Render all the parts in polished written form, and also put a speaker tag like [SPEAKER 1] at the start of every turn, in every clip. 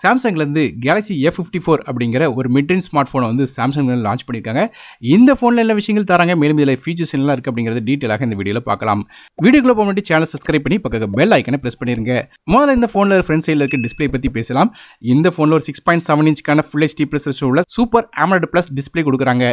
[SPEAKER 1] சாம்சங்லேருந்து Galaxy F54 அப்படிங்கிற ஒரு mid-range smart ஃபோனை வந்து சாம்சங் லான்ச் பண்ணியிருக்காங்க. இந்த ஃபோனில் என்ன விஷயங்கள் தராங்க, மேலும் இதில் ஃபீச்சர்ஸ் என்னலாம் இருக்குது அப்படிங்கிறது டீட்டெயிலாக இந்த வீடியோவில் பார்க்கலாம். வீடியோக்குள்ள போக முன்னாடி சேனல் சப்ஸ்கிரைப் பண்ணி பக்கத்தில் பெல் ஐக்கனை ப்ரெஸ் பண்ணிருங்க. முதல்ல இந்த ஃபோனில் ஃப்ரண்ட் சைடில் இருக்க டிஸ்பிளே பற்றி பேசலாம். இந்த ஃபோனில் ஒரு 6.7 இன்ச்சுக்கான ஃபுல் HD ப்ளஸ் உள்ள சூப்பர் AMOLED ப்ளஸ் டிஸ்பிளே கொடுக்குறாங்க.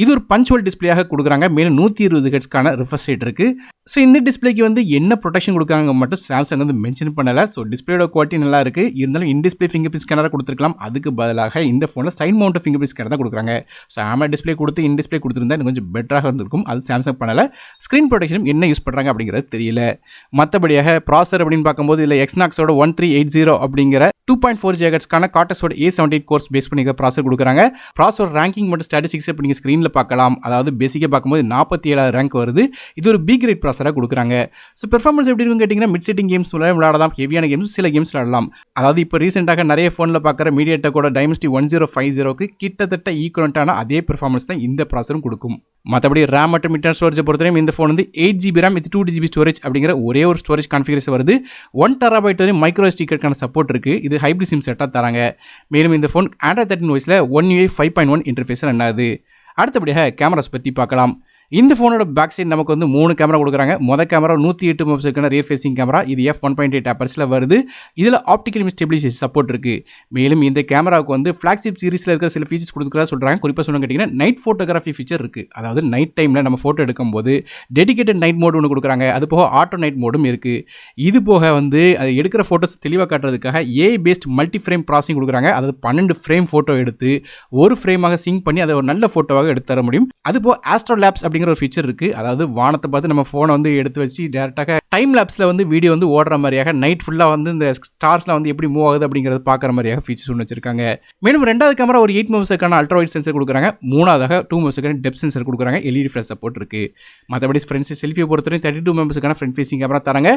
[SPEAKER 1] இது ஒரு பஞ்சுவல் டிஸ்பிளேயாக கொடுக்குறாங்க. மேலும் 120 ஹெர்ட்ஸ்க்கான ரிஃப்ரெஷ் ரேட் இருக்கு. ஸோ இந்த டிஸ்பிளேக்கு வந்து என்ன ப்ரொடெக்ஷன் கொடுக்காங்க மட்டும் சாம்சங் வந்து மென்ஷன் பண்ணல. ஸோ டிஸ்பிளேயோட குவாலிட்டி நல்லா இருக்கு. இருந்தாலும் இன் டிஸ்பிளே ஃபிங்கர் பிரிண்ட் ஸ்கேனராக கொடுத்துருக்கலாம். அதுக்கு பதிலாக இந்த ஃபோனில் side mount fingerprint scanner தான் கொடுக்குறாங்க. ஸோ AMOLED டிஸ்பிளே கொடுத்து இன் டிஸ்பிளே கொடுத்துருந்தா இன்னும் கொஞ்சம் பெட்டராக இருந்திருக்கும். அது சாம்சங் பண்ணல. ஸ்க்ரீன் ப்ரொடெக்ஷன் என்ன யூஸ் பண்ணுறாங்க அப்படிங்கிறது தெரியல. மற்றபடியாக ப்ராசர் அப்படின்னு பார்க்கும்போது இதில் எக்ஸ்நாக்ஸோட 1380 அப்படிங்கிற 2.4 GHz காட்டஸோட A78 கோர்ஸ் பேஸ் பண்ணி ப்ராசர் கொடுக்குறாங்க. ப்ராசர் ரேங்கிங் மற்றும் ஸ்டாட்டிஸ்டிக்ஸ் அப்படிங்க ஸ்க்ரீனில் பார்க்கலாம். அதாவது பேசிக்காக பார்க்கும்போது 47 ரேங்க் வருது. இது ஒரு பி கிரேட் ப்ராசராக கொடுக்குறாங்க. ஸோ பெர்ஃபார்மன்ஸ் எப்படி இருக்குன்னு கேட்டிங்கன்னா மிட் செட்டிங் கேம்ஸ் விளையாடலாம். ஹெவியான கேம்ஸ் சில கேம்ஸ் விளையாடலாம். அதாவது இப்போ ரீசெண்டாக நிறைய ஃபோனில் பார்க்குற மீடியாடெக்கோட டைமென்சிட்டி 1050க்கு கிட்டத்தட்ட ஈக்குவலண்டான அதே பெர்ஃபார்மன்ஸ் தான் இந்த ப்ராசரும் கொடுக்கும். மற்றபடி ரேம் மற்றும் இன்டர்னல் ஸ்டோரேஜை பொறுத்தவரையும் இந்த ஃபோன் வந்து 8GB RAM with 2GB storage அப்படிங்கிற ஒரே ஒரு ஸ்டோரேஜ் கான்ஃபிகரேஷன் வருது. 1TB வரையும் மைக்ரோ SD கார்டுக்கான சப்போர்ட் இருக்குது. இது ஹைப்ரிட் சிம் செட்டாக தராங்க. மேலும் இந்த phone Android 13 OSல One UI 5.1 interface run ஆகுது. அடுத்தபடியாக கேமராஸ் பற்றி பார்க்கலாம். இந்த ஃபோனோட பேக் சைடு நமக்கு வந்து 3 கேமரா கொடுக்குறாங்க. மொதல் கேமரா 108 மெகாபிக்சலுக்கான ரியர் ஃபேசிங் கேமரா. இது f1.8 அப்பர்ஸில் வருது. இதில் ஆப்டிக்கல் இமேஜ் ஸ்டெபிலைசேஷன் சப்போர்ட் இருக்குது. மேலும் இந்த கேமராவுக்கு வந்து ஃப்ளாக்ஷிப் சீரிஸில் இருக்கிற சில ஃபீச்சர்ஸ் கொடுக்குறதா சொல்கிறாங்க. குறிப்பாக சொன்ன கேட்டிங்கன்னா நைட் ஃபோட்டோகிராஃபி ஃபீச்சர் இருக்குது. அதாவது நைட் டைமில் நம்ம ஃபோட்டோ எடுக்கும்போது டெடிகேட்டட் நைட் மோடு ஒன்று கொடுக்குறாங்க. அது போக ஆட்டோ நைட் மோடும் இருக்குது. இது போக வந்து அது எடுக்கிற ஃபோட்டோஸ் தெளிவாக காட்டுறதுக்காக AI based multi frame processing கொடுக்குறாங்க. அதாவது 12 ஃப்ரேம் ஃபோட்டோ எடுத்து ஒரு ஃப்ரேமாக சிங்க் பண்ணி அதை ஒரு நல்ல ஃபோட்டோவாக எடுத்து தர முடியும். அது போக ஆஸ்ட்ரோ லேப்ஸ் அப்படிங்கிற ஒரு ஃபீச்சர் இருக்குது. அதாவது வானத்தை பார்த்து நம்ம ஃபோனை வந்து எடுத்து வச்சு டேரெக்டாக டைம் லேப்ஸில் வந்து வீடியோ வந்து ஓடுற மாதிரியாக நைட் ஃபுல்லாக வந்து இந்த ஸ்டார்ஸ்லாம் வந்து எப்படி மூவ் ஆகுது அப்படிங்கிறது பார்க்குற மாதிரியாக ஃபீச்சர்ஸ் ஒன்று வச்சிருக்காங்க. மேலும் ரெண்டாவது கேமரா ஒரு 8 மெகாபிக்சலுக்கான அல்ட்ரா வைட் சென்சர் கொடுக்குறாங்க. மூணாவதாக 2 மெகாபிக்சலுக்கான டெப்த் சென்சர் கொடுக்குறாங்க. LED ஃபிளாஷ் சப்போர்ட் இருக்குது. மற்றபடி ஃப்ரண்ட் செல்ஃபியை பொறுத்தவரை 32 மெகாபிக்சலுக்கான ஃப்ரண்ட் ஃபேசிங் கேமரா தராங்க.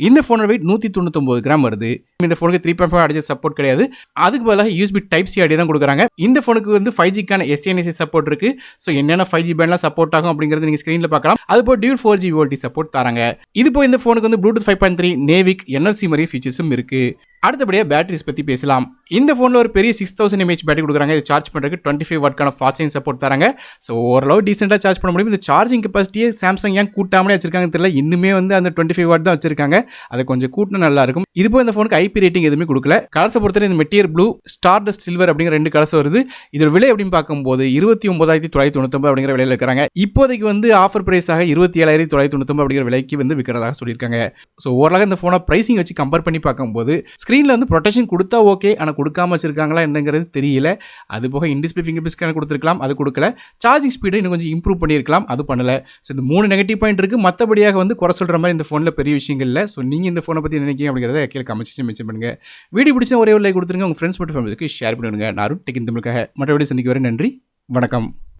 [SPEAKER 1] இந்த ஃபோனோட வெயிட் 199 கிராம் வருது. இந்த ஃபோனுக்கு 3.5 அடிச்ச சப்போர்ட் கிடையாது. அதுக்கு பதிலாக USB Type-C ஆடியோ தான் கொடுக்குறாங்க. இந்த ஃபோனுக்கு வந்து 5Gக்கான SNSA சப்போர்ட் இருக்குது. ஸோ என்னென்ன 5G பேண்ட்லாம் சப்போர்ட் ஆகும் அப்படிங்கிறது நீங்கள் ஸ்க்ரீனில் பார்க்கலாம். அது போக டியூல் 4G VoLTE சப்போர்ட் தராங்க. இது போய் இந்த ஃபோனுக்கு வந்து Bluetooth 5.3 நேவிக் NFC மாதிரி ஃபீச்சர்ஸும் இருக்குது. அடுத்தபடியாக பேட்டரிஸ் பற்றி பேசலாம். இந்த ஃபோனில் ஒரு பெரிய 6000 mAh பேட்டரி கொடுக்குறாங்க. இது சார்ஜ் பண்ணுறதுக்கு 25 வாட்க்கான ஃபாஸ்ட் சார்ஜிங் சப்போர்ட் தராங்க. ஸோ ஓரளவு டீசெண்டாக சார்ஜ் பண்ண முடியும். இந்த சார்ஜிங் கெப்பாசிட்டியே சாம்சங் ஏன் கூட்டாமலே வச்சிருக்காங்க தெரியல. இன்னுமே வந்து அந்த 25 வாட் தான் வச்சிருக்காங்க. அதை கொஞ்சம் கூட்டினா நல்லா இருக்கும். இது போய் இந்த ஃபோனுக்கு IP ரேட்டிங் எதுவுமே கொடுக்கல. கலர்ஸை பொறுத்தவரை இந்த மெட்டீரியல் ப்ளூ, ஸ்டார்டஸ்ட் சில்வர் அப்படிங்கிற 2 கலர்ஸ் வருது. இதோட விலை அப்படின்னு பார்க்கும்போது 29,999 அப்படிங்கிற விலையில் இருக்கிறாங்க. இப்போதைக்கு வந்து ஆஃபர் பிரைஸாக 27,999 அப்படிங்கிற விலைக்கு வந்து விற்கிறதாக சொல்லியிருக்காங்க. ஸோ ஓரளவு இந்த ஃபோனை ப்ரைஸிங் வச்சு கம்பேர் பண்ணி பார்க்கும்போது ஸ்க்ரீனில் வந்து ப்ரொடெக்ஷன் கொடுத்தா ஓகே, ஆனால் கொடுக்காம வச்சிருக்காங்களா என்னங்கிறது தெரியல. அது போக இன்டிஸ்பிளே ஃபிங்கர் பிரிண்ட் ஸ்கேனர் கொடுத்துருக்கலாம், அது கொடுக்கல. சார்ஜிங் ஸ்பீடு இன்னும் கொஞ்சம் இம்ப்ரூவ் பண்ணியிருக்கலாம், அது பண்ணல. ஸோ இந்த 3 நெகட்டிவ் பாயிண்ட் இருக்குது. மற்றபடியாக வந்து குறை சொல்கிற மாதிரி இந்த ஃபோனில் பெரிய விஷயங்கள் இல்லை. ஸோ நீங்கள் இந்த ஃபோனை பற்றி நினைக்கிறீங்க அப்படிங்கிறத கீழே கமெண்ட் செக்ஷன் மென்ஷன் பண்ணுங்கள். வீடியோ பிடிச்சா ஒரே ஒரு லைக் கொடுத்துருங்க. உங்கள் ஃப்ரெண்ட்ஸ் மற்றும் ஃபேமிலிக்கு ஷேர் பண்ணுங்க. நான் டெக் தமிழுக்காக மற்ற வீடியோ சந்திக்க வரேன். நன்றி, வணக்கம்.